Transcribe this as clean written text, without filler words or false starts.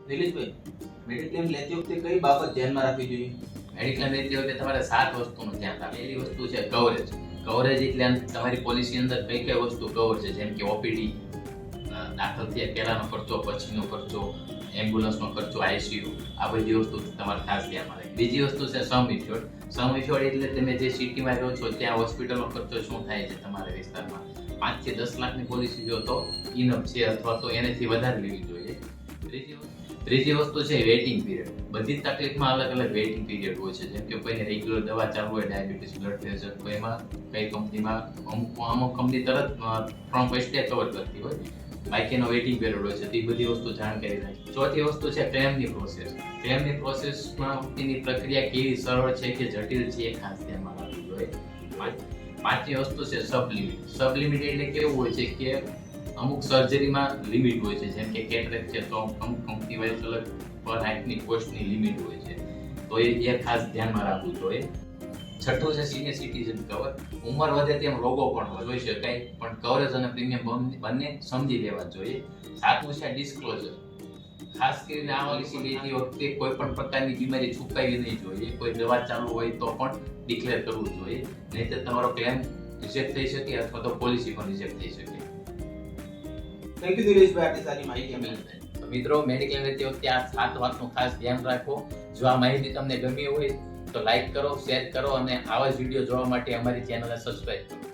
નિલેશભાઈ, mediclaim લેતી વખતે કઈ બાબત ધ્યાનમાં રાખવી જોઈએ? મેડિક્લેમ લેતી વખતે તમારે 7 વસ્તુનું ધ્યાન રાખવું. પહેલી વસ્તુ છે કવરેજ. કવરેજ એટલે તમારી પોલિસી અંદર કઈ કઈ વસ્તુ કવર છે, જેમ કે ઓપીડી, દાખલ થયા પહેલાનો ખર્ચો, પછીનો ખર્ચો, એમ્બ્યુલન્સનો ખર્ચો, આઈસીયુ, આ બધી વસ્તુ તમારે ખાસ ધ્યાનમાં રાખવી. બીજી વસ્તુ છે સમ ઇન્શ્યોર્ડ. સમ ઇન્શ્યોર્ડ એટલે તમે જે સિટીમાં રહો છો ત્યાં હોસ્પિટલનો ખર્ચો શું થાય છે તમારા વિસ્તારમાં. 5 થી 10 લાખની પોલિસી જો તો ઇનફ છે, અથવા તો એનાથી વધારે લેવી જોઈએ. ત્રીજી વસ્તુ છે વેઇટિંગ પીરિયડ. બધી તકલીફમાં અલગ અલગ વેઇટિંગ પીરિયડ હોય છે, જેમ કે કોઈને રેગ્યુલર દવા ચાલુ હોય, ડાયાબિટીસ, બ્લડ પ્રેશર, કોઈમાં કઈ કંપનીમાં અમુક કંપની તરત ફ્રોમ ફર્સ્ટ ડે કવર કરતી હોય, બાકીનો વેઇટિંગ પીરિયડ હોય છે. તે બધી વસ્તુ જાણકારી રાખી. ચોથી વસ્તુ છે ક્લેમની પ્રોસેસ. ક્લેમની પ્રોસેસમાં તેની પ્રક્રિયા કેવી સરળ છે કે જટિલ છે એ ખાસ ધ્યાનમાં રાખવું જોઈએ. પાંચમી વસ્તુ છે સબ લિમિટ. સબ લિમિટ એટલે કેવું હોય છે કે અમુક સર્જરીમાં લિમિટ હોય છે, જેમ કે કેટરેક્ટ છે તો અમુક કંપની વાઇઝ અલગ પર હાઇટની કોસ્ટની લિમિટ હોય છે, તો એ ખાસ ધ્યાનમાં રાખવું જોઈએ. છઠ્ઠું છે સિનિયર સિટીઝન કવર. ઉંમર વધે તેમ રોગો પણ જોઈ શકાય, પણ કવરેજ અને પ્રીમિયમ બંને સમજી લેવા જોઈએ. સાતમું છે ડિસ્ક્લોઝર. ખાસ કરીને આ પોલિસી લેતી વખતે કોઈ પણ પ્રકારની બીમારી છુપાવી નહીં જોઈએ. કોઈ દવા ચાલુ હોય તો પણ ડિક્લેર કરવું જોઈએ, નહીંતર તમારો ક્લેમ રિજેક્ટ થઈ શકે અથવા તો પોલિસી પણ રિજેક્ટ થઈ શકે. થેન્ક યુ નિલેશભાઈ, આટલી સારી માહિતી અમને. તો મિત્રો, મેડિક્લેમ લેતી વખતે આ 7 વાતનું ખાસ ધ્યાન રાખો. જો આ માહિતી તમને ગમી હોય તો લાઈક કરો, શેર કરો અને આવા જ વિડીયો જોવા માટે અમારી ચેનલને સબસ્ક્રાઇબ કરો.